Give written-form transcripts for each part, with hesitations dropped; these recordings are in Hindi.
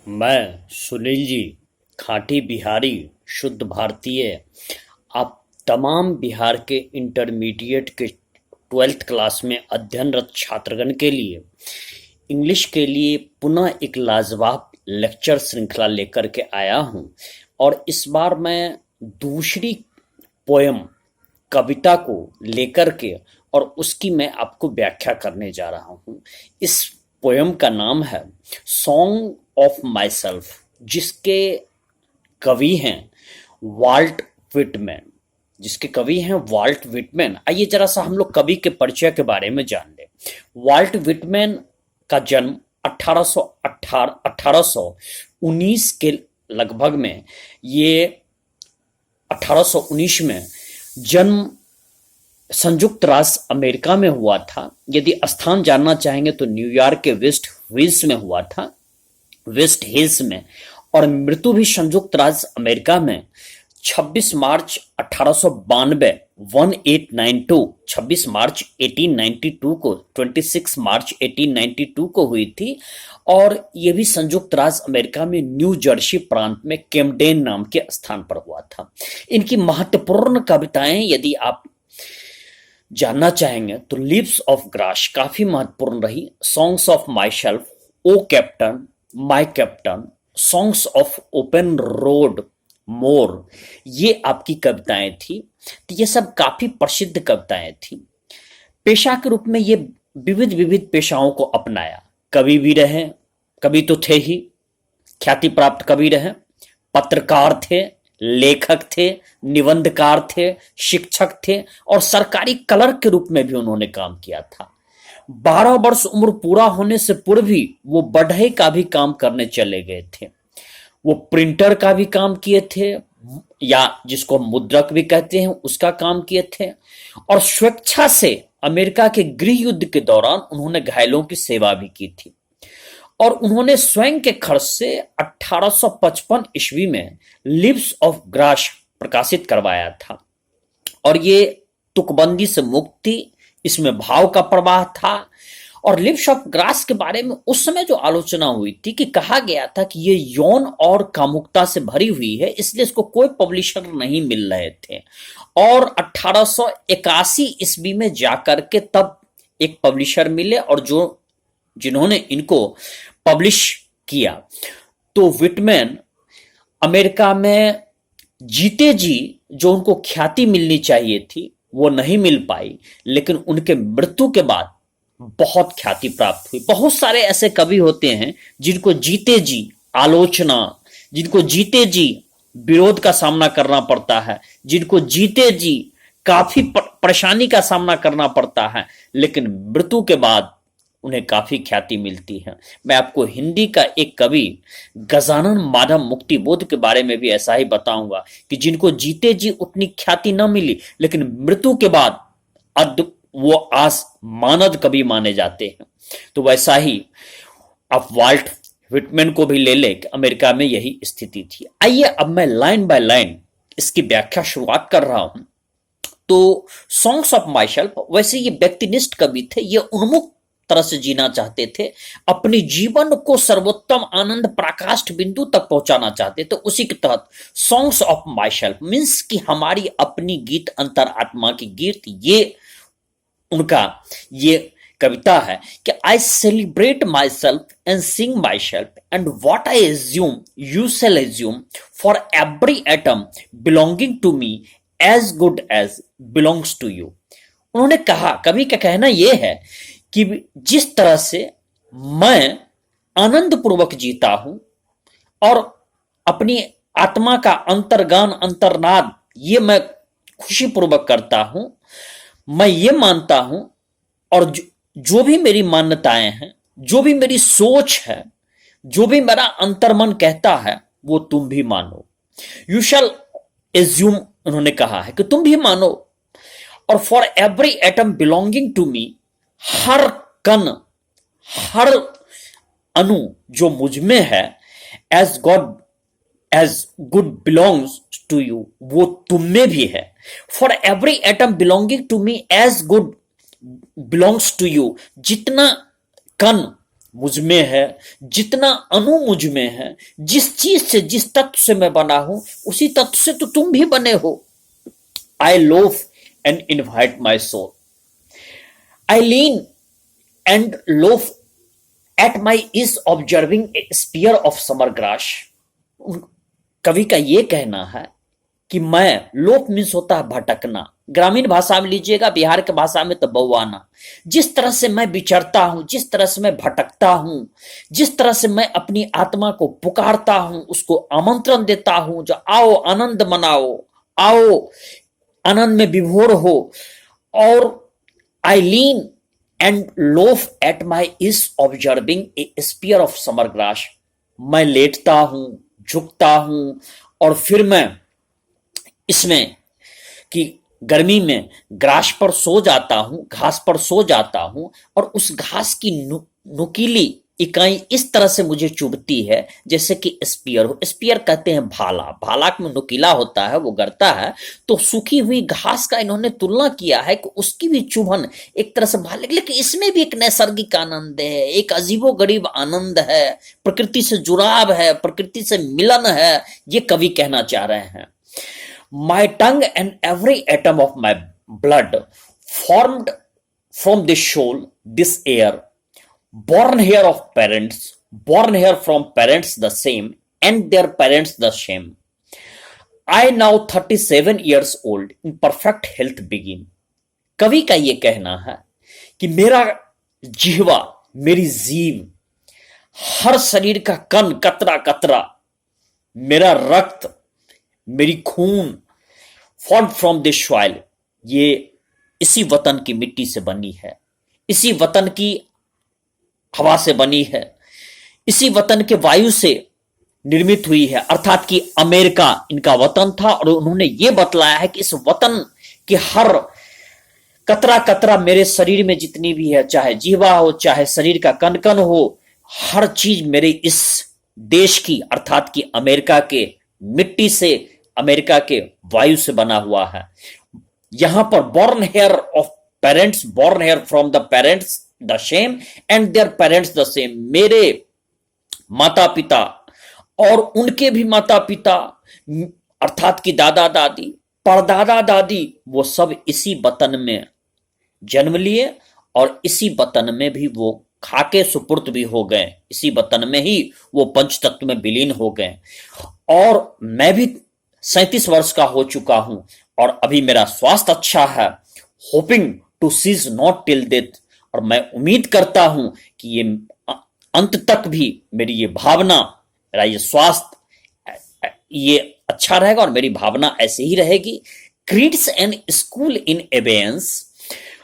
मैं सुनील जी, खाँटी बिहारी, शुद्ध भारतीय, आप तमाम बिहार के इंटरमीडिएट के 12th क्लास में अध्ययनरत छात्रगण के लिए इंग्लिश के लिए पुनः एक लाजवाब लेक्चर श्रृंखला लेकर के आया हूँ। और इस बार मैं दूसरी पोयम कविता को लेकर के और उसकी मैं आपको व्याख्या करने जा रहा हूँ। इस पोयम का नाम है सॉन्ग ऑफ माई सेल्फ, जिसके कवि हैं वाल्ट विटमैन। आइए जरा सा हम लोग कवि के परिचय के बारे में जान लें। वाल्ट विटमैन का जन्म 1819 के लगभग में, ये 1819 में जन्म संयुक्त राष्ट्र अमेरिका में हुआ था। यदि स्थान जानना चाहेंगे तो न्यूयॉर्क के वेस्ट हिल्स में, और मृत्यु भी संयुक्त राज्य अमेरिका में 26 मार्च 1892 26 मार्च 1892 को 26 मार्च 1892 को हुई थी। और यह भी संयुक्त राज्य अमेरिका में न्यू जर्सी प्रांत में कैम्डेन नाम के स्थान पर हुआ था। इनकी महत्वपूर्ण कविताएं यदि आप जानना चाहेंगे तो लिप्स ऑफ ग्रास काफी महत्वपूर्ण रही, songs of my self, O captain, my captain, songs of open road, मोर, ये आपकी कविताएं थी। तो ये सब काफी प्रसिद्ध कविताएं थी। पेशा के रूप में ये विविध विविध पेशाओं को अपनाया। कवि भी रहे, कवि तो थे ही, ख्याति प्राप्त कवि रहे, पत्रकार थे, लेखक थे, निबंधकार थे, शिक्षक थे, और सरकारी क्लर्क के रूप में भी उन्होंने काम किया था। 12 वर्ष उम्र पूरा होने से पूर्व ही वो बढ़ई का भी काम करने चले गए थे। वो प्रिंटर का भी काम किए थे, या जिसको मुद्रक भी कहते हैं, उसका काम किए थे। और स्वेच्छा से अमेरिका के गृह युद्ध के दौरान उन्होंने घायलों की सेवा भी की थी। और उन्होंने स्वयं के खर्च से 1855 ईस्वी में लिप्स ऑफ ग्रास प्रकाशित करवाया था। और ये तुकबंदी से मुक्ति, इसमें भाव का प्रवाह था। और लिप्स ऑफ ग्रास के बारे में उस समय जो आलोचना हुई थी कि कहा गया था कि ये यौन और कामुकता से भरी हुई है, इसलिए इसको कोई पब्लिशर नहीं मिल रहे थे। और 1881 ईस्वी में जाकर के तब एक पब्लिशर मिले, और जिन्होंने इनको पब्लिश किया। तो विटमैन अमेरिका में जीते जी जो उनको ख्याति मिलनी चाहिए थी वो नहीं मिल पाई, लेकिन उनके मृत्यु के बाद बहुत ख्याति प्राप्त हुई। बहुत सारे ऐसे कवि होते हैं जिनको जीते जी आलोचना, जिनको जीते जी विरोध का सामना करना पड़ता है, जिनको जीते जी काफी परेशानी का सामना करना पड़ता है, लेकिन मृत्यु के बाद उन्हें काफी ख्याति मिलती है। मैं आपको हिंदी का एक कवि गजानन माधव मुक्तिबोध के बारे में भी ऐसा ही बताऊंगा कि जिनको जीते जी उतनी ख्याति न मिली, लेकिन मृत्यु के बाद वो आज मानद कवि माने जाते हैं। तो वैसा ही आप वाल्ट विटमैन को भी ले ले कि अमेरिका में यही स्थिति थी। आइए अब मैं लाइन बाय लाइन इसकी व्याख्या शुरुआत कर रहा हूं। तो सॉन्ग्स ऑफ माई सेल्फ, वैसे ये व्यक्तिनिष्ठ कवि थे, ये उन्मुक्त तरह से जीना चाहते थे, अपने जीवन को सर्वोत्तम आनंद प्रकाष्ठ बिंदु तक पहुंचाना चाहते थे। उसी के तहत songs of my self means कि हमारी अपनी गीत, अंतरात्मा की गीत, ये उनका ये कविता है कि I celebrate myself and sing myself and what I assume you shall assume for every atom belonging to me as good as belongs to you. उन्होंने कहा, कवि का कहना यह है कि जिस तरह से मैं आनंद पूर्वक जीता हूं और अपनी आत्मा का अंतर्गान, अंतर्नाद, ये मैं खुशी पूर्वक करता हूं, मैं ये मानता हूं, और जो भी मेरी मान्यताएं हैं, जो भी मेरी सोच है, जो भी मेरा अंतर्मन कहता है, वो तुम भी मानो। यू शैल एज्यूम, उन्होंने कहा है कि तुम भी मानो। और for every atom belonging to me, हर कण, हर अणु जो मुझ में है, as good belongs to you, वो तुम में भी है। For every atom belonging to me as good belongs to you, जितना कण मुझ में है, जितना अणु मुझ में है, जिस चीज से, जिस तत्व से मैं बना हूं, उसी तत्व से तो तुम भी बने हो। I loaf and invite my soul, I lean and loaf at my ease observing a spear of summer grass. कवि का यह कहना है कि मैं, लोप मीन्स होता है भटकना, ग्रामीण भाषा में लीजिएगा, बिहार की भाषा में तो बौआना। जिस तरह से मैं विचरता हूं, जिस तरह से मैं भटकता हूं, जिस तरह से मैं अपनी आत्मा को पुकारता हूं, उसको आमंत्रण देता हूं, जो आओ आनंद मनाओ, आओ आनंद में विभोर हो। और I lean and loaf at my ease observing a spear of summer grass. मैं लेटता हूं, झुकता हूं, और फिर मैं इसमें कि गर्मी में ग्रास पर सो जाता हूं, घास पर सो जाता हूं, और उस घास की नुकीली इकाई इस तरह से मुझे चुभती है जैसे कि स्पीयर हो। स्पीयर कहते हैं भाला, भाला में नुकीला होता है, वो गरता है। तो सूखी हुई घास का इन्होंने तुलना किया है कि उसकी भी चुभन एक तरह से भाले, लेकिन इसमें भी एक नैसर्गिक आनंद है, एक अजीबो गरीब आनंद है, प्रकृति से जुड़ाव है, प्रकृति से मिलन है, ये कवि कहना चाह रहे हैं। My tongue and every atom of my blood formed from this soul, this air, born here of parents, born here from parents the same, and their parents the same. I now 37 years old, in perfect health begin. कवि का ये कहना है कि मेरा जिह्वा, मेरी जीव, हर शरीर का कण कतरा कतरा, मेरा रक्त, मेरी खून, फॉर्म फ्रॉम दिस सॉइल, ये इसी वतन की मिट्टी से बनी है, इसी वतन की हवा से बनी है, इसी वतन के वायु से निर्मित हुई है। अर्थात कि अमेरिका इनका वतन था, और उन्होंने ये बतलाया है कि इस वतन के हर कतरा कतरा मेरे शरीर में जितनी भी है, चाहे जीवा हो, चाहे शरीर का कण कण हो, हर चीज मेरे इस देश की, अर्थात कि अमेरिका के मिट्टी से, अमेरिका के वायु से बना हुआ है। यहां पर born here of parents, born here from the parents the same and their parents the same, मेरे माता पिता और उनके भी माता पिता, अर्थात कि दादा दादी, परदादा दादी, वो सब इसी वतन में जन्म लिए, और इसी वतन में भी वो खाके सुपुर्द भी हो गए, इसी वतन में ही वो पंच तत्व में विलीन हो गए। और मैं भी 37 वर्ष का हो चुका हूं, और अभी मेरा स्वास्थ्य अच्छा है। Hoping to cease not till death, और मैं उम्मीद करता हूं कि ये अंत तक भी मेरी ये भावना, मेरा ये स्वास्थ्य ये अच्छा रहेगा, और मेरी भावना ऐसे ही रहेगी। Creeds and school in abeyance,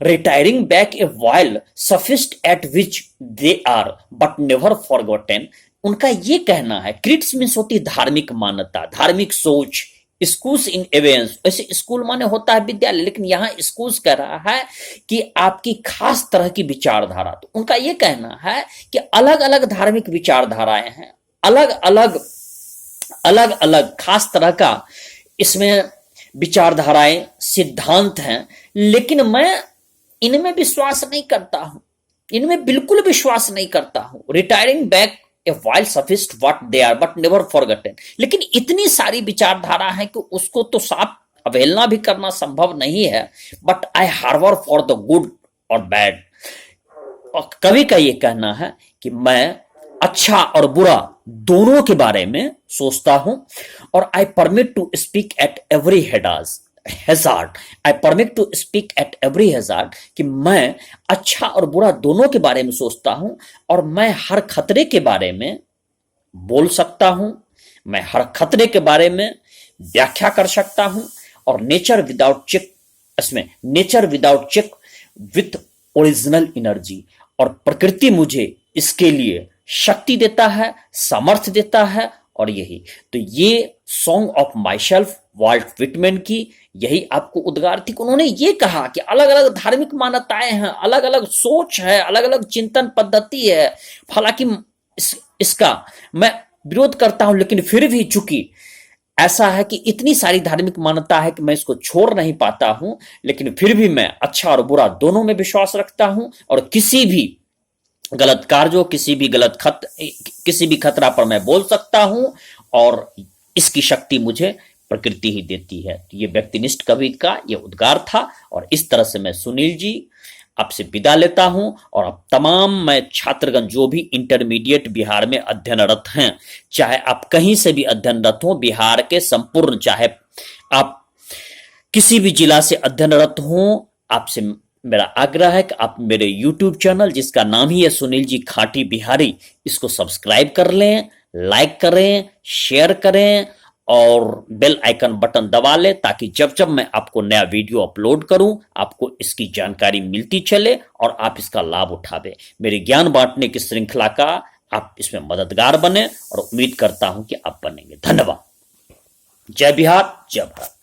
retiring back a while, sufficed at which they are, but never forgotten. उनका ये कहना है, क्रिट्स मीन्स होती है धार्मिक मान्यता, धार्मिक सोच। स्कूल्स इन एवेंस, वैसे स्कूल माने होता है विद्यालय, लेकिन यहां स्कूल्स कह रहा है कि आपकी खास तरह की विचारधारा। तो उनका ये कहना है कि अलग अलग धार्मिक विचारधाराएं हैं, अलग अलग अलग अलग खास तरह का इसमें विचारधाराएं, सिद्धांत हैं, लेकिन मैं इनमें विश्वास नहीं करता हूं, इनमें बिल्कुल विश्वास नहीं करता हूं। Retiring back a while sufficed what they are but never forgotten, लेकिन इतनी सारी विचारधारा है कि उसको तो साफ अवहेलना भी करना संभव नहीं है। But I harbor for the good or bad, और कवि का ये कहना है कि मैं अच्छा और बुरा दोनों के बारे में सोचता हूं, और I permit to speak at every hazard, I permit to speak at every hazard, कि मैं अच्छा और बुरा दोनों के बारे में सोचता हूं, और मैं हर खतरे के बारे में बोल सकता हूं, मैं हर खतरे के बारे में व्याख्या कर सकता हूं। और नेचर विदाउट चेक, इसमें nature without check with original energy, और प्रकृति मुझे इसके लिए शक्ति देता है, सामर्थ्य देता है। और यही तो ये song of myself Walt Whitman की यही आपको उद्गार थी। उन्होंने ये कहा कि अलग अलग धार्मिक मान्यताएं हैं, अलग अलग सोच है, अलग अलग चिंतन पद्धति है। हालांकि इसका मैं विरोध करता हूं, लेकिन फिर भी चूंकि ऐसा है कि इतनी सारी धार्मिक मान्यता है कि मैं इसको छोड़ नहीं पाता हूं, लेकिन फिर भी मैं अच्छा और बुरा दोनों में विश्वास रखता हूं, और किसी भी गलत कार्य हो, किसी भी खतरा पर मैं बोल सकता हूं, और इसकी शक्ति मुझे प्रकृति ही देती है। तो ये व्यक्तिनिष्ठ कवि का ये उद्गार था, और इस तरह से मैं सुनील जी आपसे विदा लेता हूं। और अब तमाम मैं छात्रगण जो भी इंटरमीडिएट बिहार में अध्ययनरत हैं, चाहे आप कहीं से भी अध्ययनरत हो, बिहार के संपूर्ण, चाहे आप किसी भी जिला से अध्ययनरत हो, आपसे मेरा आग्रह है कि आप मेरे YouTube चैनल, जिसका नाम ही है सुनील जी खाटी बिहारी, इसको सब्सक्राइब कर लें, लाइक करें, शेयर करें और बेल आइकन बटन दबा लें, ताकि जब जब मैं आपको नया वीडियो अपलोड करूं, आपको इसकी जानकारी मिलती चले और आप इसका लाभ उठावें। मेरे ज्ञान बांटने की श्रृंखला का आप इसमें मददगार बने, और उम्मीद करता हूं कि आप बनेंगे। धन्यवाद। जय बिहार, जय भारत।